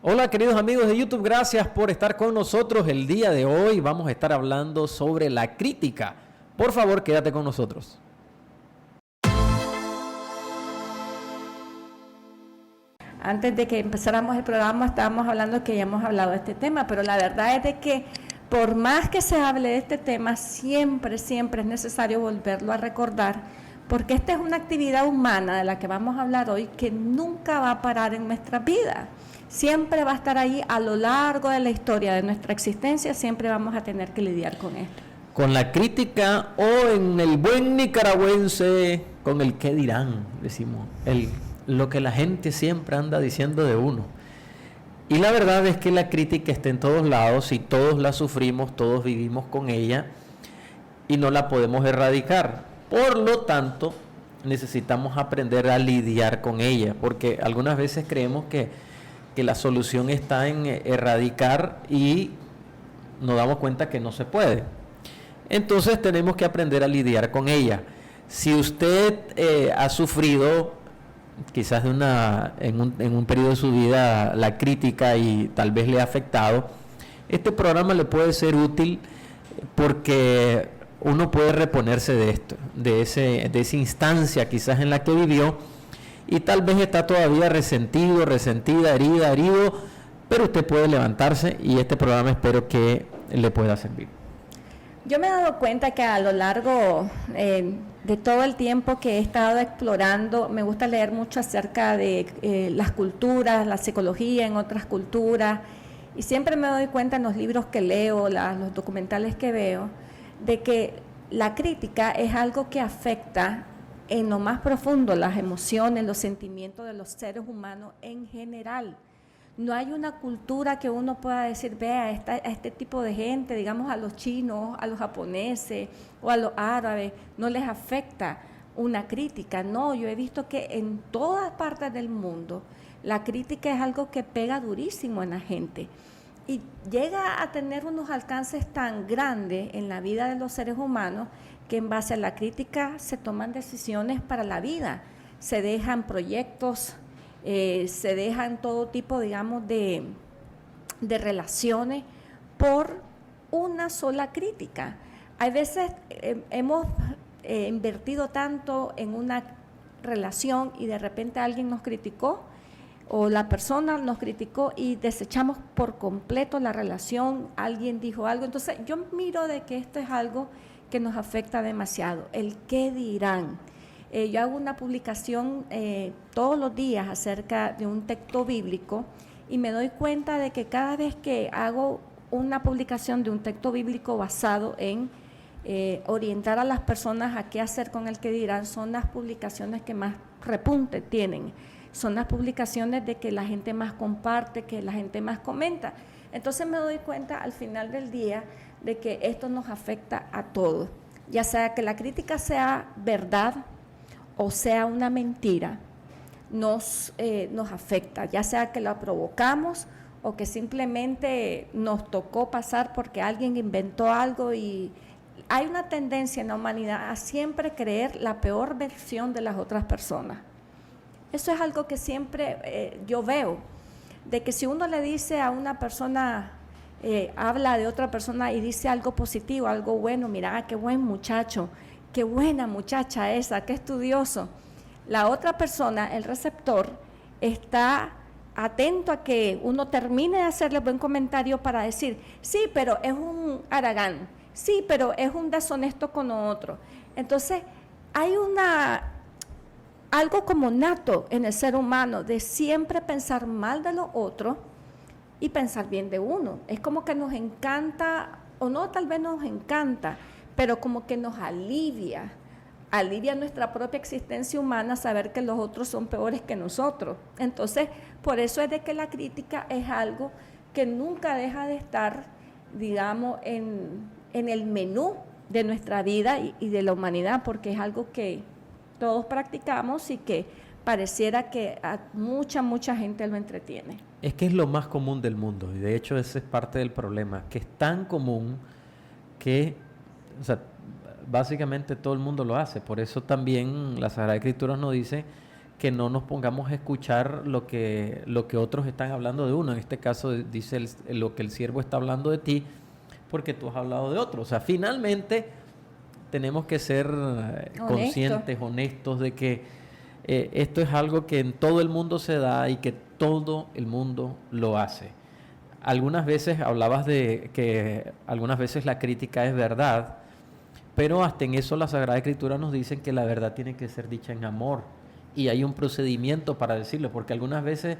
Hola queridos amigos de YouTube, gracias por estar con nosotros. El día de hoy vamos a estar hablando sobre la crítica. Por favor, quédate con nosotros. Antes de que empezáramos el programa estábamos hablando que ya hemos hablado de este tema, pero la verdad es de que por más que se hable de este tema, siempre es necesario volverlo a recordar, porque esta es una actividad humana de la que vamos a hablar hoy que nunca va a parar en nuestra vida. Siempre va a estar ahí a lo largo de la historia de nuestra existencia, siempre vamos a tener que lidiar con esto. Con la crítica o en el buen nicaragüense, con el qué dirán, decimos, lo que la gente siempre anda diciendo de uno. Y la verdad es que la crítica está en todos lados y todos la sufrimos, todos vivimos con ella y no la podemos erradicar. Por lo tanto, necesitamos aprender a lidiar con ella, porque algunas veces creemos que la solución está en erradicar y nos damos cuenta que no se puede. Entonces tenemos que aprender a lidiar con ella. Si usted ha sufrido quizás en un periodo de su vida la crítica y tal vez le ha afectado, este programa le puede ser útil porque uno puede reponerse de esto, de esa instancia quizás en la que vivió, y tal vez está todavía resentido, resentida, herido, pero usted puede levantarse y este programa espero que le pueda servir. Yo me he dado cuenta que a lo largo de todo el tiempo que he estado explorando, me gusta leer mucho acerca de las culturas, la psicología en otras culturas, y siempre me doy cuenta en los libros que leo, los documentales que veo, de que la crítica es algo que afecta en lo más profundo las emociones, los sentimientos de los seres humanos en general. No hay una cultura que uno pueda decir, vea, a este tipo de gente, digamos a los chinos, a los japoneses o a los árabes, no les afecta una crítica. No, yo he visto que en todas partes del mundo la crítica es algo que pega durísimo en la gente y llega a tener unos alcances tan grandes en la vida de los seres humanos que en base a la crítica se toman decisiones para la vida, se dejan proyectos, se dejan todo tipo, digamos, de relaciones por una sola crítica. Hay veces hemos invertido tanto en una relación y de repente alguien nos criticó o la persona nos criticó y desechamos por completo la relación, alguien dijo algo. Entonces yo miro de que esto es algo que nos afecta demasiado, el qué dirán. Yo hago una publicación todos los días acerca de un texto bíblico y me doy cuenta de que cada vez que hago una publicación de un texto bíblico basado en orientar a las personas a qué hacer con el qué dirán, son las publicaciones que más repunte tienen, son las publicaciones de que la gente más comparte, que la gente más comenta. Entonces me doy cuenta al final del día de que esto nos afecta a todos, ya sea que la crítica sea verdad o sea una mentira, nos afecta, ya sea que la provocamos o que simplemente nos tocó pasar porque alguien inventó algo. Y hay una tendencia en la humanidad a siempre creer la peor versión de las otras personas. Eso es algo que siempre yo veo, de que si uno le dice a una persona, habla de otra persona y dice algo positivo, algo bueno, mira, qué buen muchacho, qué buena muchacha esa, qué estudioso. La otra persona, el receptor, está atento a que uno termine de hacerle buen comentario para decir, sí, pero es un haragán, sí, pero es un deshonesto con otro. Entonces, hay algo como nato en el ser humano de siempre pensar mal de los otros y pensar bien de uno. Es como que nos encanta, o no, tal vez nos encanta, pero como que nos alivia nuestra propia existencia humana saber que los otros son peores que nosotros. Entonces, por eso es de que la crítica es algo que nunca deja de estar, digamos, en el menú de nuestra vida y de la humanidad, porque es algo que todos practicamos y que pareciera que a mucha gente lo entretiene. Es que es lo más común del mundo y de hecho ese es parte del problema, que es tan común que, o sea, básicamente todo el mundo lo hace. Por eso también la Sagrada Escritura nos dice que no nos pongamos a escuchar lo que otros están hablando de uno. En este caso dice lo que el siervo está hablando de ti, porque tú has hablado de otro. O sea, finalmente tenemos que ser conscientes, honestos de que esto es algo que en todo el mundo se da y que todo el mundo lo hace. Algunas veces hablabas de que algunas veces la crítica es verdad, pero hasta en eso la Sagrada Escritura nos dice que la verdad tiene que ser dicha en amor, y hay un procedimiento para decirlo, porque algunas veces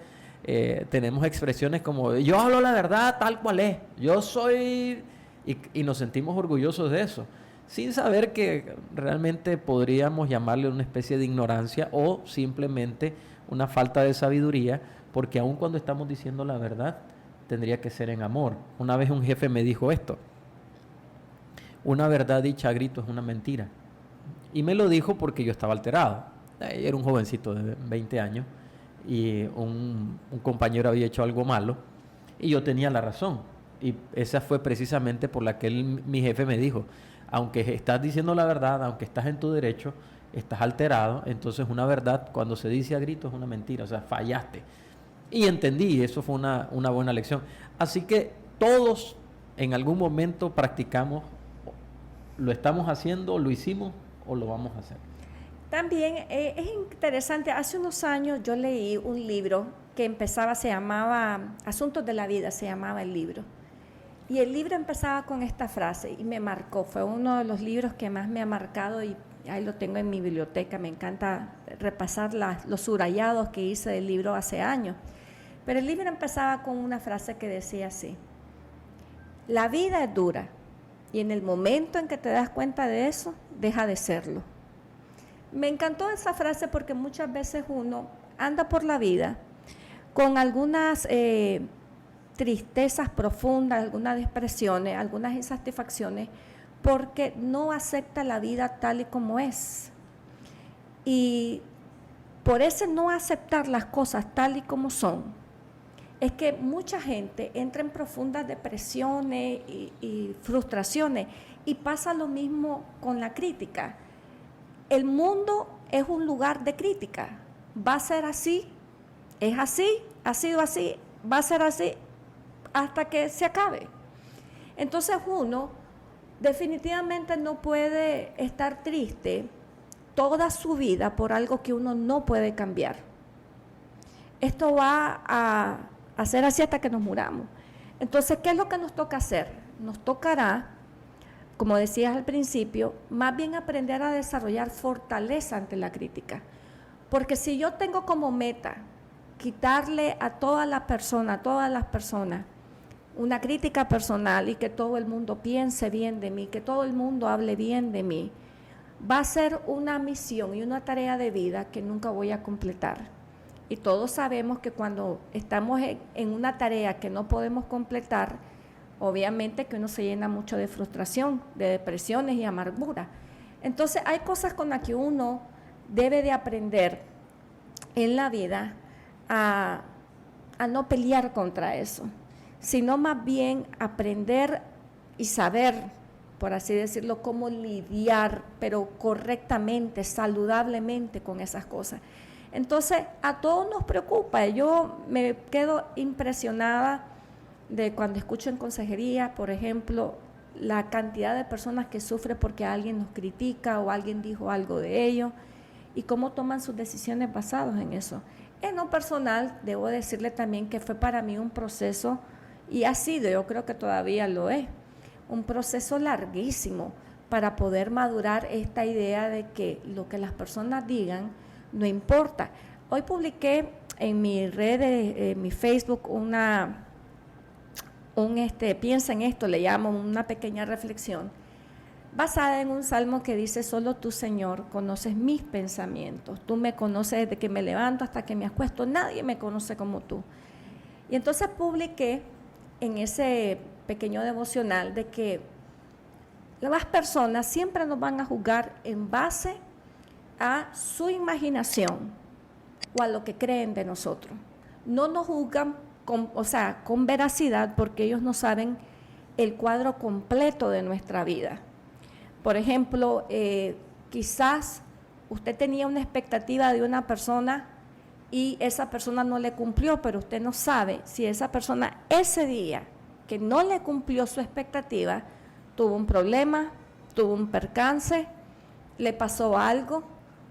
tenemos expresiones como yo hablo la verdad tal cual es, yo soy, y nos sentimos orgullosos de eso, sin saber que realmente podríamos llamarle una especie de ignorancia o simplemente una falta de sabiduría, porque aun cuando estamos diciendo la verdad, tendría que ser en amor. Una vez un jefe me dijo esto: una verdad dicha a grito es una mentira. Y me lo dijo porque yo estaba alterado. Era un jovencito de 20 años y un compañero había hecho algo malo y yo tenía la razón. Y esa fue precisamente por la que mi jefe me dijo: aunque estás diciendo la verdad, aunque estás en tu derecho, estás alterado, entonces una verdad cuando se dice a grito es una mentira, o sea, fallaste. Y entendí, eso fue una buena lección. Así que todos en algún momento practicamos, lo estamos haciendo, lo hicimos o lo vamos a hacer. También es interesante, hace unos años yo leí un libro que empezaba, se llamaba Asuntos de la Vida, se llamaba el libro. Y el libro empezaba con esta frase y me marcó, fue uno de los libros que más me ha marcado y ahí lo tengo en mi biblioteca, me encanta repasar los subrayados que hice del libro hace años. Pero el libro empezaba con una frase que decía así: la vida es dura y en el momento en que te das cuenta de eso, deja de serlo. Me encantó esa frase porque muchas veces uno anda por la vida con algunas tristezas profundas, algunas depresiones, algunas insatisfacciones, porque no acepta la vida tal y como es. Y por ese no aceptar las cosas tal y como son, es que mucha gente entra en profundas depresiones y frustraciones, y pasa lo mismo con la crítica. El mundo es un lugar de crítica, va a ser así, es así, ha sido así, va a ser así hasta que se acabe. Entonces uno definitivamente no puede estar triste toda su vida por algo que uno no puede cambiar. Esto va a ser así hasta que nos muramos. Entonces, ¿qué es lo que nos toca hacer? Nos tocará, como decías al principio, más bien aprender a desarrollar fortaleza ante la crítica. Porque si yo tengo como meta quitarle a todas las personas, una crítica personal y que todo el mundo piense bien de mí, que todo el mundo hable bien de mí, va a ser una misión y una tarea de vida que nunca voy a completar. Y todos sabemos que cuando estamos en una tarea que no podemos completar, obviamente que uno se llena mucho de frustración, de depresiones y amargura. Entonces hay cosas con las que uno debe de aprender en la vida a no pelear contra eso, sino más bien aprender y saber, por así decirlo, cómo lidiar, pero correctamente, saludablemente con esas cosas. Entonces, a todos nos preocupa. Yo me quedo impresionada de cuando escucho en consejería, por ejemplo, la cantidad de personas que sufren porque alguien nos critica o alguien dijo algo de ellos y cómo toman sus decisiones basadas en eso. En lo personal, debo decirle también que fue para mí un proceso, y ha sido, yo creo que todavía lo es, un proceso larguísimo para poder madurar esta idea de que lo que las personas digan no importa. Hoy publiqué en mi red, en mi Facebook, piensa en esto, le llamo una pequeña reflexión, basada en un salmo que dice: solo tú, Señor, conoces mis pensamientos, tú me conoces desde que me levanto hasta que me acuesto, nadie me conoce como tú. Y entonces publiqué en ese pequeño devocional de que las personas siempre nos van a juzgar en base a su imaginación o a lo que creen de nosotros. No nos juzgan con veracidad, porque ellos no saben el cuadro completo de nuestra vida. Por ejemplo, quizás usted tenía una expectativa de una persona y esa persona no le cumplió, pero usted no sabe si esa persona ese día que no le cumplió su expectativa, tuvo un problema, tuvo un percance, le pasó algo,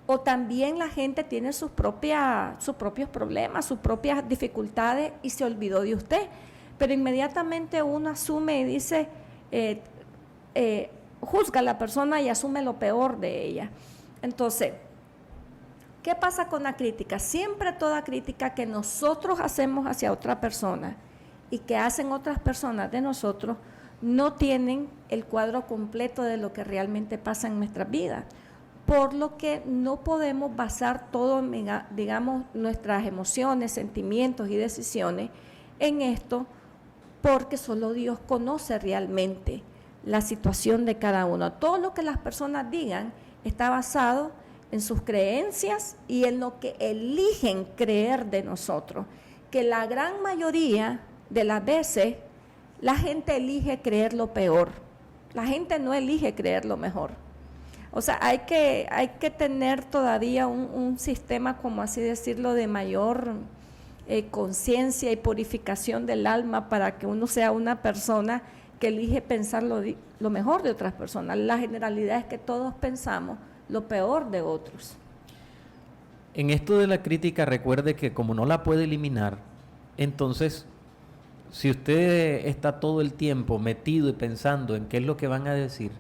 o también la gente tiene sus propios problemas, sus propias dificultades y se olvidó de usted. Pero inmediatamente uno asume y dice, juzga a la persona y asume lo peor de ella. Entonces, ¿qué pasa con la crítica? Siempre toda crítica que nosotros hacemos hacia otra persona y que hacen otras personas de nosotros, no tienen el cuadro completo de lo que realmente pasa en nuestras vidas. Por lo que no podemos basar todo, digamos, nuestras emociones, sentimientos y decisiones en esto, porque solo Dios conoce realmente la situación de cada uno. Todo lo que las personas digan está basado en sus creencias y en lo que eligen creer de nosotros, que la gran mayoría de las veces la gente elige creer lo peor, la gente no elige creer lo mejor. O sea, hay que tener todavía un sistema, como así decirlo, de mayor conciencia y purificación del alma para que uno sea una persona que elige pensar lo mejor de otras personas. La generalidad es que todos pensamos lo peor de otros. En esto de la crítica, recuerde que como no la puede eliminar, entonces, si usted está todo el tiempo metido y pensando en qué es lo que van a decir,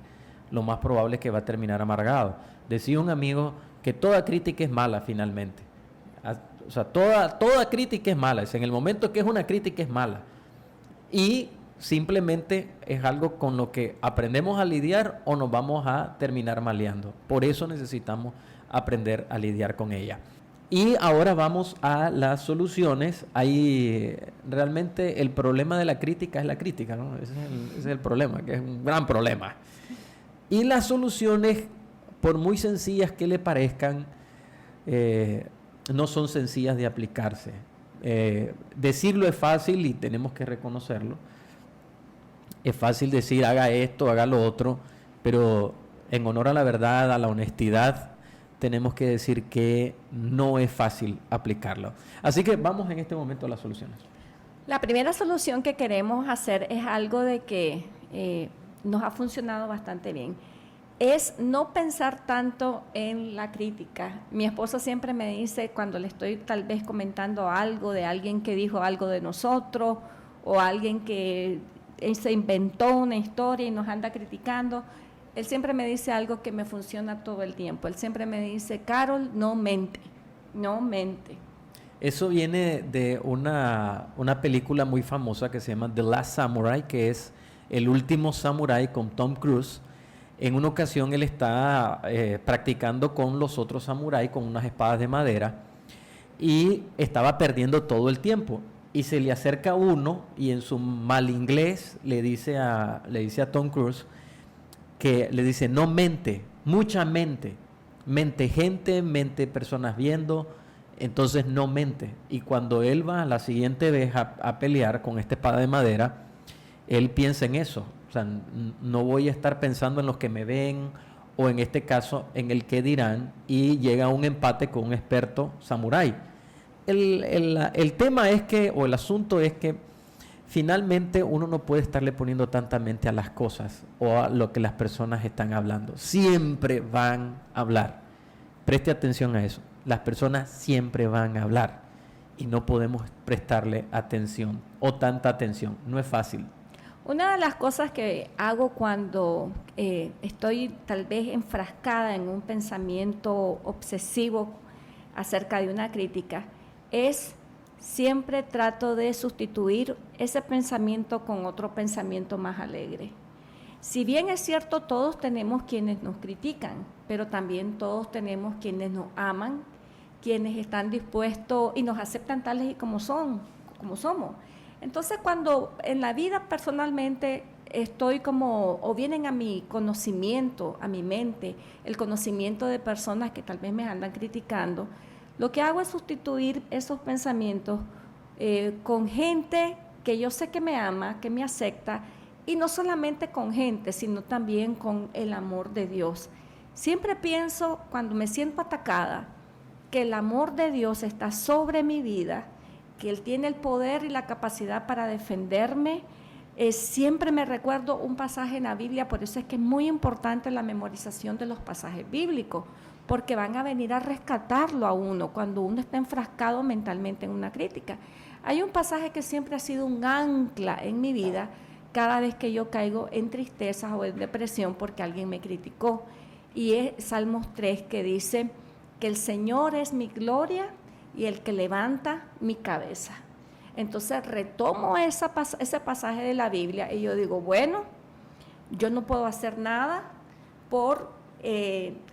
lo más probable es que va a terminar amargado. Decía un amigo que toda crítica es mala finalmente. O sea, toda crítica es mala. En el momento que es una crítica es mala. Y simplemente es algo con lo que aprendemos a lidiar o nos vamos a terminar maleando. Por eso necesitamos aprender a lidiar con ella. Y ahora vamos a las soluciones. Ahí realmente el problema de la crítica es la crítica, ¿no? Ese es el problema, que es un gran problema. Y las soluciones, por muy sencillas que le parezcan, no son sencillas de aplicarse. Decirlo es fácil y tenemos que reconocerlo. Es fácil decir haga esto, haga lo otro, pero en honor a la verdad, a la honestidad, tenemos que decir que no es fácil aplicarlo. Así que vamos en este momento a las soluciones. La primera solución que queremos hacer es algo de que nos ha funcionado bastante bien. Es no pensar tanto en la crítica. Mi esposa siempre me dice, cuando le estoy tal vez comentando algo de alguien que dijo algo de nosotros o alguien que se inventó una historia y nos anda criticando, él siempre me dice algo que me funciona todo el tiempo. Él siempre me dice, Carol, no mente, no mente. Eso viene de una película muy famosa que se llama The Last Samurai, que es El último samurái con Tom Cruise. En una ocasión él está practicando con los otros samuráis con unas espadas de madera y estaba perdiendo todo el tiempo. Y se le acerca uno y en su mal inglés le dice a Tom Cruise que le dice, no mente, mucha mente gente, mente personas viendo, entonces no mente. Y cuando él va la siguiente vez a pelear con esta espada de madera, él piensa en eso. O sea, no voy a estar pensando en los que me ven o en este caso en el que dirán, y llega a un empate con un experto samurái. El tema es que, o el asunto es que finalmente uno no puede estarle poniendo tanta mente a las cosas o a lo que las personas están hablando. Siempre van a hablar. Preste atención a eso. Las personas siempre van a hablar y no podemos prestarle atención o tanta atención. No es fácil. Una de las cosas que hago cuando estoy tal vez enfrascada en un pensamiento obsesivo acerca de una crítica es siempre trato de sustituir ese pensamiento con otro pensamiento más alegre. Si bien es cierto, todos tenemos quienes nos critican, pero también todos tenemos quienes nos aman, quienes están dispuestos y nos aceptan tales y como somos. Entonces, cuando en la vida personalmente estoy como, o vienen a mi conocimiento, a mi mente, el conocimiento de personas que tal vez me andan criticando, lo que hago es sustituir esos pensamientos con gente que yo sé que me ama, que me acepta, y no solamente con gente, sino también con el amor de Dios. Siempre pienso, cuando me siento atacada, que el amor de Dios está sobre mi vida, que Él tiene el poder y la capacidad para defenderme. Siempre me recuerdo un pasaje en la Biblia, por eso es que es muy importante la memorización de los pasajes bíblicos, porque van a venir a rescatarlo a uno cuando uno está enfrascado mentalmente en una crítica. Hay un pasaje que siempre ha sido un ancla en mi vida cada vez que yo caigo en tristeza o en depresión porque alguien me criticó, y es Salmos 3, que dice que el Señor es mi gloria y el que levanta mi cabeza. Entonces retomo ese pasaje de la Biblia y yo digo, bueno, yo no puedo hacer nada por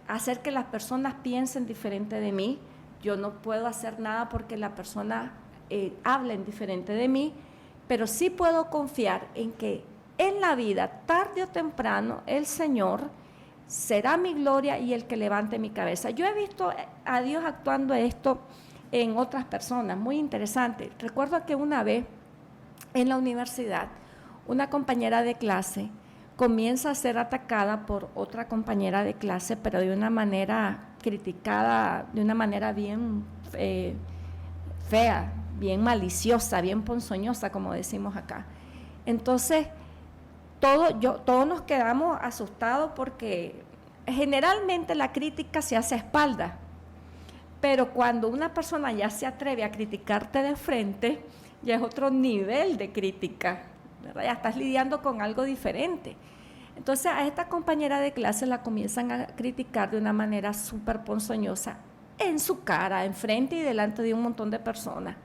hacer que las personas piensen diferente de mí, yo no puedo hacer nada porque la persona hablen diferente de mí, pero sí puedo confiar en que en la vida, tarde o temprano, el Señor será mi gloria y el que levante mi cabeza. Yo he visto a Dios actuando esto en otras personas, muy interesante. Recuerdo que una vez en la universidad, una compañera de clase comienza a ser atacada por otra compañera de clase, pero de una manera criticada, de una manera bien fea, bien maliciosa, bien ponzoñosa, como decimos acá. Entonces, todos nos quedamos asustados porque generalmente la crítica se hace a espaldas, pero cuando una persona ya se atreve a criticarte de frente, ya es otro nivel de crítica, ¿verdad? Ya estás lidiando con algo diferente. Entonces a esta compañera de clase la comienzan a criticar de una manera súper ponzoñosa, en su cara, enfrente y delante de un montón de personas.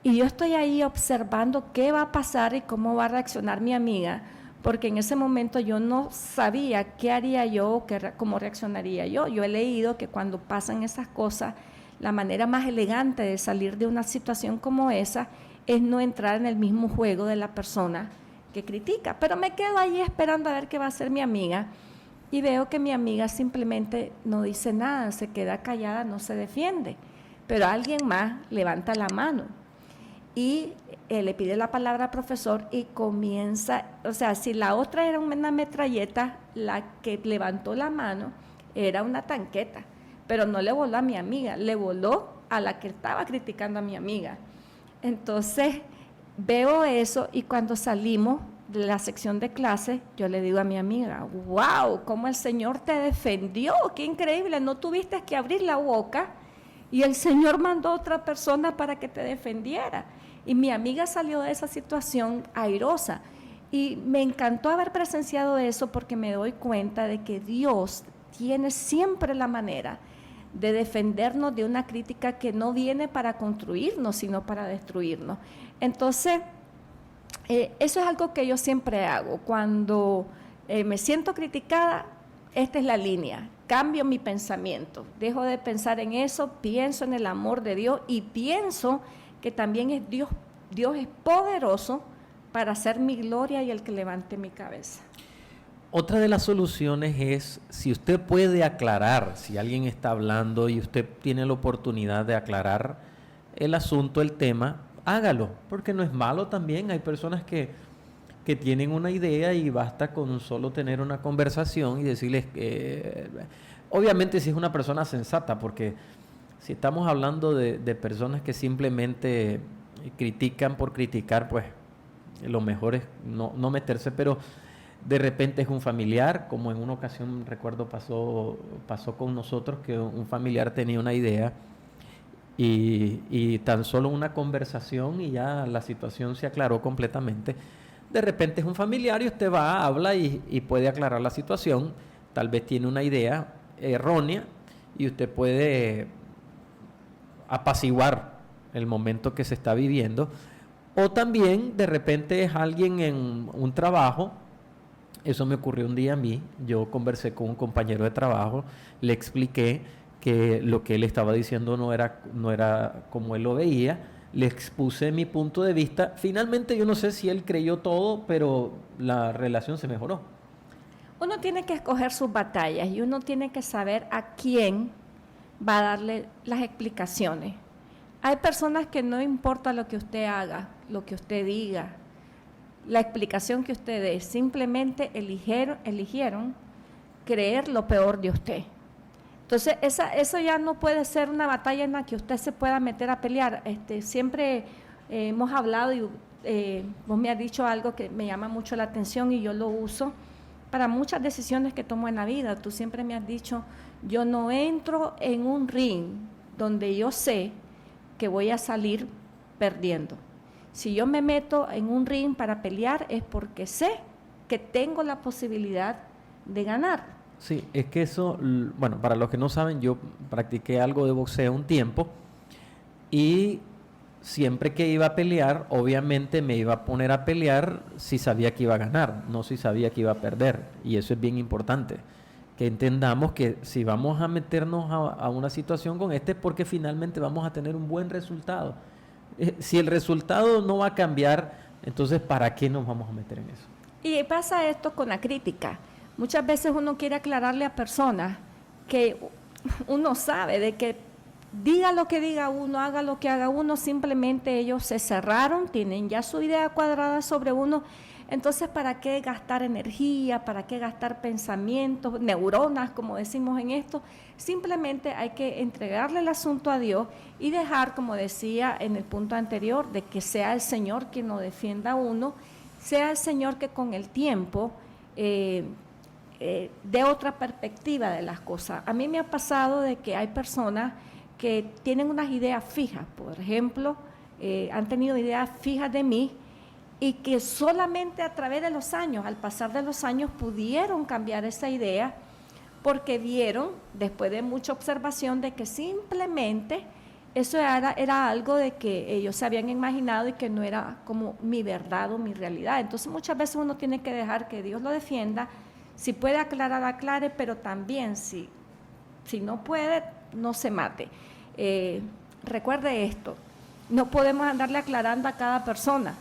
Y yo estoy ahí observando qué va a pasar y cómo va a reaccionar mi amiga, porque en ese momento yo no sabía qué haría yo o cómo reaccionaría yo. Yo he leído que cuando pasan esas cosas, la manera más elegante de salir de una situación como esa es no entrar en el mismo juego de la persona que critica. Pero me quedo ahí esperando a ver qué va a hacer mi amiga y veo que mi amiga simplemente no dice nada, se queda callada, no se defiende. Pero alguien más levanta la mano y le pide la palabra al profesor y comienza, o sea, si la otra era una metralleta, la que levantó la mano era una tanqueta, pero no le voló a mi amiga, le voló a la que estaba criticando a mi amiga. Entonces veo eso y cuando salimos de la sección de clase, yo le digo a mi amiga, wow, cómo el Señor te defendió, qué increíble, no tuviste que abrir la boca y el Señor mandó a otra persona para que te defendiera. Y mi amiga salió de esa situación airosa y me encantó haber presenciado eso porque me doy cuenta de que Dios tiene siempre la manera de defendernos de una crítica que no viene para construirnos, sino para destruirnos. Entonces, eso es algo que yo siempre hago. Cuando me siento criticada, esta es la línea. Cambio mi pensamiento, dejo de pensar en eso, pienso en el amor de Dios y pienso que también es Dios es poderoso para hacer mi gloria y el que levante mi cabeza. Otra de las soluciones es, si usted puede aclarar, si alguien está hablando y usted tiene la oportunidad de aclarar el asunto, el tema, hágalo, porque no es malo también. Hay personas que tienen una idea y basta con solo tener una conversación y decirles que, obviamente si es una persona sensata, porque si estamos hablando de personas que simplemente critican por criticar, pues lo mejor es no meterse, pero de repente es un familiar, como en una ocasión recuerdo pasó con nosotros, que un familiar tenía una idea y tan solo una conversación y ya la situación se aclaró completamente. De repente es un familiar y usted va, habla y puede aclarar la situación. Tal vez tiene una idea errónea y usted puede apaciguar el momento que se está viviendo. O también de repente es alguien en un trabajo. Eso me ocurrió un día a mí. Yo conversé con un compañero de trabajo, le expliqué que lo que él estaba diciendo no era como él lo veía, le expuse mi punto de vista. Finalmente yo no sé si él creyó todo, pero la relación se mejoró. Uno tiene que escoger sus batallas y uno tiene que saber a quién va a darle las explicaciones. Hay personas que no importa lo que usted haga, lo que usted diga, la explicación que usted dé, simplemente eligieron creer lo peor de usted. Entonces, eso ya no puede ser una batalla en la que usted se pueda meter a pelear. Siempre hemos hablado y vos me has dicho algo que me llama mucho la atención y yo lo uso para muchas decisiones que tomo en la vida. Tú siempre me has dicho, yo no entro en un ring donde yo sé que voy a salir perdiendo. Si yo me meto en un ring para pelear es porque sé que tengo la posibilidad de ganar. Sí, es que eso, bueno, para los que no saben, yo practiqué algo de boxeo un tiempo y siempre que iba a pelear, obviamente me iba a poner a pelear si sabía que iba a ganar, no si sabía que iba a perder. Y eso es bien importante, que entendamos que si vamos a meternos a una situación con porque finalmente vamos a tener un buen resultado. Si el resultado no va a cambiar, entonces ¿para qué nos vamos a meter en eso? Y pasa esto con la crítica. Muchas veces uno quiere aclararle a personas que uno sabe de que diga lo que diga uno, haga lo que haga uno, simplemente ellos se cerraron, tienen ya su idea cuadrada sobre uno. Entonces, ¿para qué gastar energía? ¿Para qué gastar pensamientos, neuronas, como decimos en esto? Simplemente hay que entregarle el asunto a Dios y dejar, como decía en el punto anterior, de que sea el Señor quien nos defienda a uno, sea el Señor que con el tiempo de otra perspectiva de las cosas. A mí me ha pasado de que hay personas que tienen unas ideas fijas, por ejemplo, han tenido ideas fijas de mí y que solamente a través de los años, al pasar de los años, pudieron cambiar esa idea porque vieron, después de mucha observación, de que simplemente eso era algo de que ellos se habían imaginado y que no era como mi verdad o mi realidad. Entonces muchas veces uno tiene que dejar que Dios lo defienda. Si puede aclarar, aclare, pero también si no puede, no se mate. Recuerde esto, no podemos andarle aclarando a cada persona,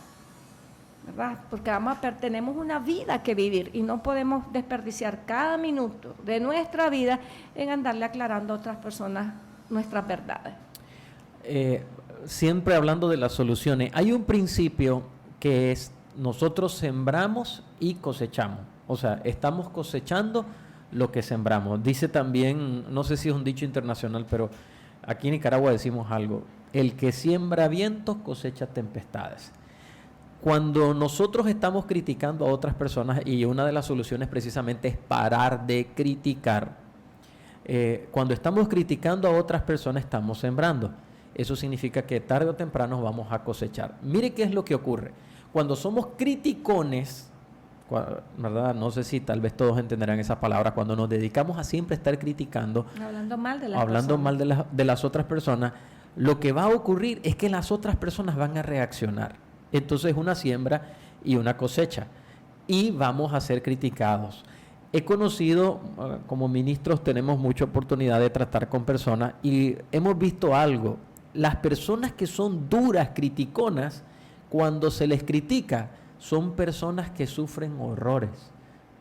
¿verdad? Porque tenemos una vida que vivir y no podemos desperdiciar cada minuto de nuestra vida en andarle aclarando a otras personas nuestras verdades. Siempre hablando de las soluciones, hay un principio que es: nosotros sembramos y cosechamos. O sea, estamos cosechando lo que sembramos. Dice también, no sé si es un dicho internacional, pero aquí en Nicaragua decimos algo: el que siembra vientos cosecha tempestades. Cuando nosotros estamos criticando a otras personas, y una de las soluciones precisamente es parar de criticar, cuando estamos criticando a otras personas estamos sembrando. Eso significa que tarde o temprano vamos a cosechar. Mire qué es lo que ocurre. Cuando somos criticones, ¿verdad? No sé si tal vez todos entenderán esas palabras. Cuando nos dedicamos a siempre estar criticando, hablando mal de las otras personas, lo que va a ocurrir es que las otras personas van a reaccionar. Entonces es una siembra y una cosecha, y vamos a ser criticados. He conocido, como ministros tenemos mucha oportunidad de tratar con personas, y hemos visto algo: las personas que son duras, criticonas, cuando se les critica, son personas que sufren horrores,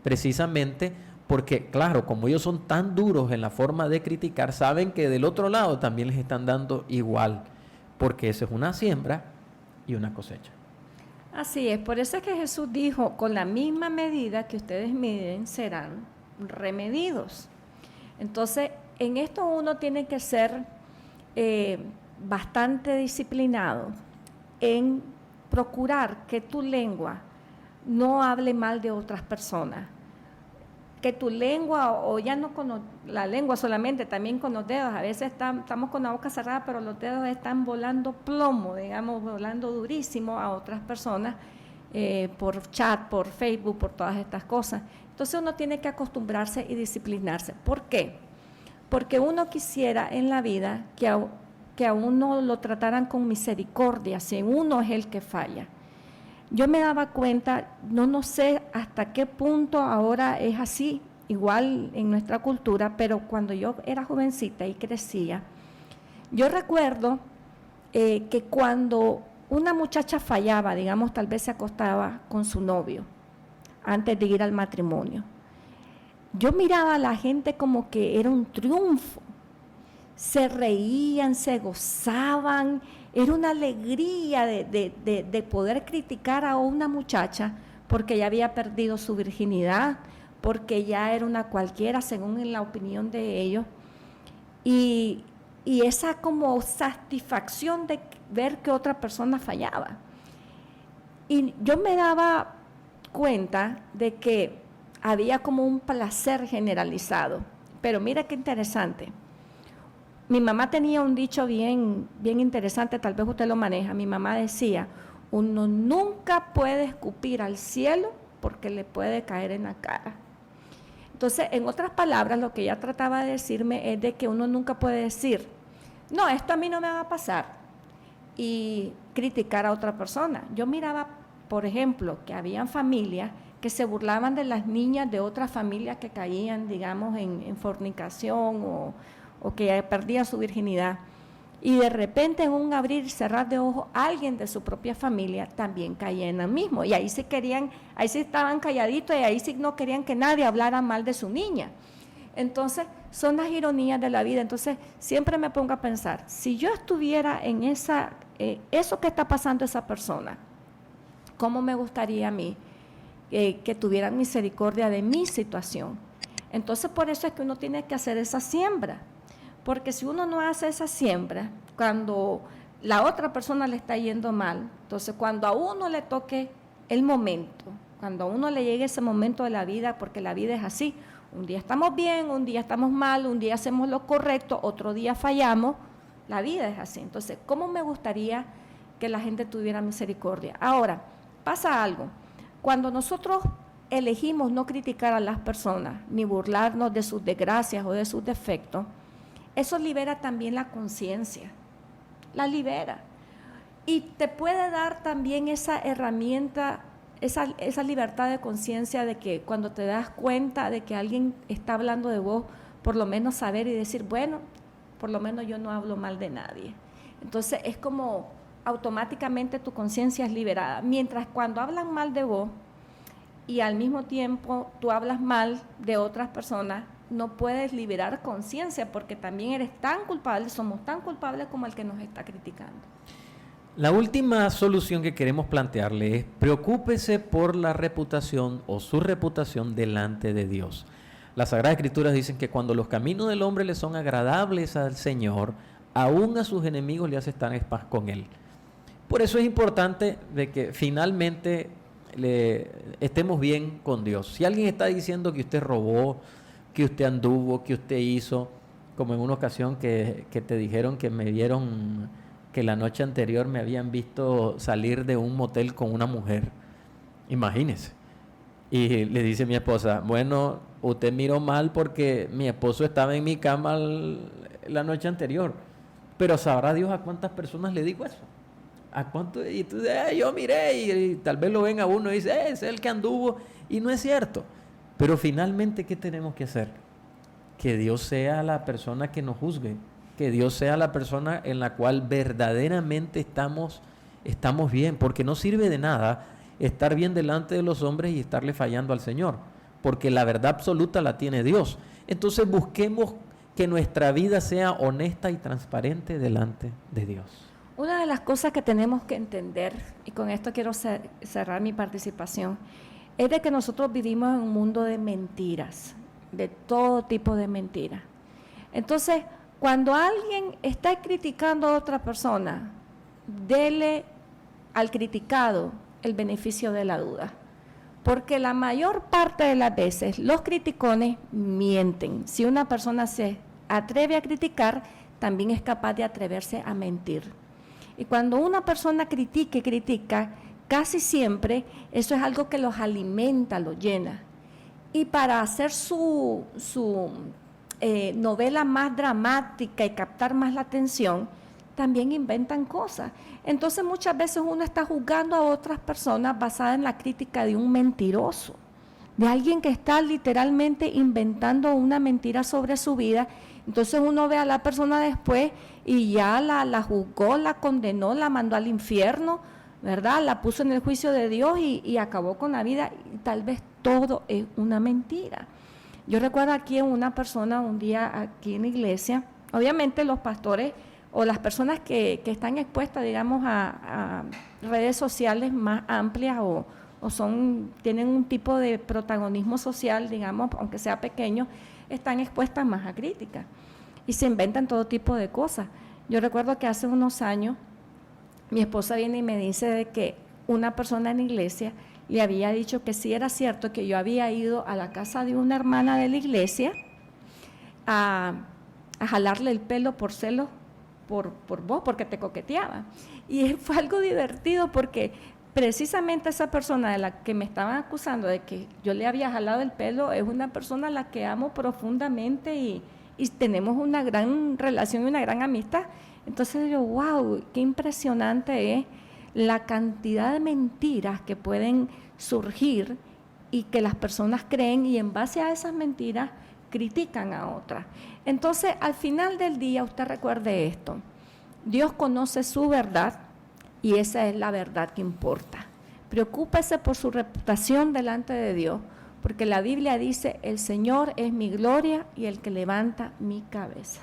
precisamente porque, claro, como ellos son tan duros en la forma de criticar, saben que del otro lado también les están dando igual, porque eso es una siembra y una cosecha. Así es, por eso es que Jesús dijo: con la misma medida que ustedes miden, serán remedidos. Entonces, en esto uno tiene que ser bastante disciplinado en procurar que tu lengua no hable mal de otras personas, que tu lengua, o ya no con la lengua solamente, también con los dedos. A veces estamos con la boca cerrada, pero los dedos están volando plomo, digamos, volando durísimo a otras personas, por chat, por Facebook, por todas estas cosas. Entonces uno tiene que acostumbrarse y disciplinarse. ¿Por qué? Porque uno quisiera en la vida que a uno lo trataran con misericordia, si uno es el que falla. Yo me daba cuenta, no sé hasta qué punto ahora es así, igual en nuestra cultura, pero cuando yo era jovencita y crecía, yo recuerdo que cuando una muchacha fallaba, digamos, tal vez se acostaba con su novio antes de ir al matrimonio, yo miraba a la gente como que era un triunfo. Se reían, se gozaban, era una alegría de poder criticar a una muchacha porque ella había perdido su virginidad, porque ya era una cualquiera según en la opinión de ellos, y esa como satisfacción de ver que otra persona fallaba. Y yo me daba cuenta de que había como un placer generalizado. Pero mira qué interesante. Mi mamá tenía un dicho bien interesante, tal vez usted lo maneja. Mi mamá decía, uno nunca puede escupir al cielo porque le puede caer en la cara. Entonces, en otras palabras, lo que ella trataba de decirme es de que uno nunca puede decir, no, esto a mí no me va a pasar, y criticar a otra persona. Yo miraba, por ejemplo, que habían familias que se burlaban de las niñas de otras familias que caían, digamos, en fornicación o que perdían su virginidad. Y de repente, en un abrir y cerrar de ojos, alguien de su propia familia también caía en lo mismo. Y ahí sí estaban calladitos, y ahí sí no querían que nadie hablara mal de su niña. Entonces, son las ironías de la vida. Entonces, siempre me pongo a pensar, si yo estuviera en eso que está pasando esa persona, ¿cómo me gustaría a mí que tuvieran misericordia de mi situación? Entonces, por eso es que uno tiene que hacer esa siembra. Porque si uno no hace esa siembra, cuando la otra persona le está yendo mal, entonces cuando a uno le toque el momento, cuando a uno le llegue ese momento de la vida, porque la vida es así, un día estamos bien, un día estamos mal, un día hacemos lo correcto, otro día fallamos, la vida es así. Entonces, ¿cómo me gustaría que la gente tuviera misericordia? Ahora, pasa algo, cuando nosotros elegimos no criticar a las personas, ni burlarnos de sus desgracias o de sus defectos, eso libera también la conciencia, la libera. Y te puede dar también esa herramienta, esa libertad de conciencia de que cuando te das cuenta de que alguien está hablando de vos, por lo menos saber y decir, bueno, por lo menos yo no hablo mal de nadie. Entonces es como automáticamente tu conciencia es liberada. Mientras cuando hablan mal de vos y al mismo tiempo tú hablas mal de otras personas, no puedes liberar conciencia porque también eres tan culpable, somos tan culpables como el que nos está criticando. La última solución que queremos plantearle es preocúpese por la reputación o su reputación delante de Dios. Las Sagradas Escrituras dicen que cuando los caminos del hombre le son agradables al Señor, aún a sus enemigos le hace estar en paz con Él. Por eso es importante de que finalmente estemos bien con Dios. Si alguien está diciendo que usted robó, que usted anduvo, que usted hizo, como en una ocasión que te dijeron que me vieron, que la noche anterior me habían visto salir de un motel con una mujer, imagínese. Y le dice mi esposa, bueno, usted miró mal porque mi esposo estaba en mi cama la noche anterior, pero sabrá Dios a cuántas personas le digo eso. ¿A cuánto? Y tú dices, yo miré, y tal vez lo ven a uno y dice, es el que anduvo, y no es cierto. Pero finalmente, ¿qué tenemos que hacer? Que Dios sea la persona que nos juzgue, que Dios sea la persona en la cual verdaderamente estamos bien, porque no sirve de nada estar bien delante de los hombres y estarle fallando al Señor, porque la verdad absoluta la tiene Dios. Entonces busquemos que nuestra vida sea honesta y transparente delante de Dios. Una de las cosas que tenemos que entender, y con esto quiero cerrar mi participación, es de que nosotros vivimos en un mundo de mentiras, de todo tipo de mentiras. Entonces, cuando alguien está criticando a otra persona, dele al criticado el beneficio de la duda. Porque la mayor parte de las veces los criticones mienten. Si una persona se atreve a criticar, también es capaz de atreverse a mentir. Y cuando una persona critica, casi siempre eso es algo que los alimenta, los llena. Y para hacer su novela más dramática y captar más la atención, también inventan cosas. Entonces muchas veces uno está juzgando a otras personas basada en la crítica de un mentiroso, de alguien que está literalmente inventando una mentira sobre su vida. Entonces uno ve a la persona después y ya la juzgó, la condenó, la mandó al infierno, ¿verdad? La puso en el juicio de Dios y acabó con la vida, y tal vez todo es una mentira. Yo recuerdo aquí en una persona un día aquí en la iglesia, obviamente los pastores o las personas que están expuestas, digamos, a redes sociales más amplias o o tienen un tipo de protagonismo social, digamos, aunque sea pequeño, están expuestas más a críticas y se inventan todo tipo de cosas. Yo recuerdo que hace unos años mi esposa viene y me dice de que una persona en la iglesia le había dicho que sí era cierto que yo había ido a la casa de una hermana de la iglesia a jalarle el pelo por celos por vos, porque te coqueteaba. Y fue algo divertido porque precisamente esa persona de la que me estaban acusando de que yo le había jalado el pelo es una persona a la que amo profundamente y tenemos una gran relación y una gran amistad. Entonces yo, wow, qué impresionante es la cantidad de mentiras que pueden surgir y que las personas creen, y en base a esas mentiras critican a otras. Entonces, al final del día, usted recuerde esto: Dios conoce su verdad y esa es la verdad que importa. Preocúpese por su reputación delante de Dios, porque la Biblia dice: el Señor es mi gloria y el que levanta mi cabeza.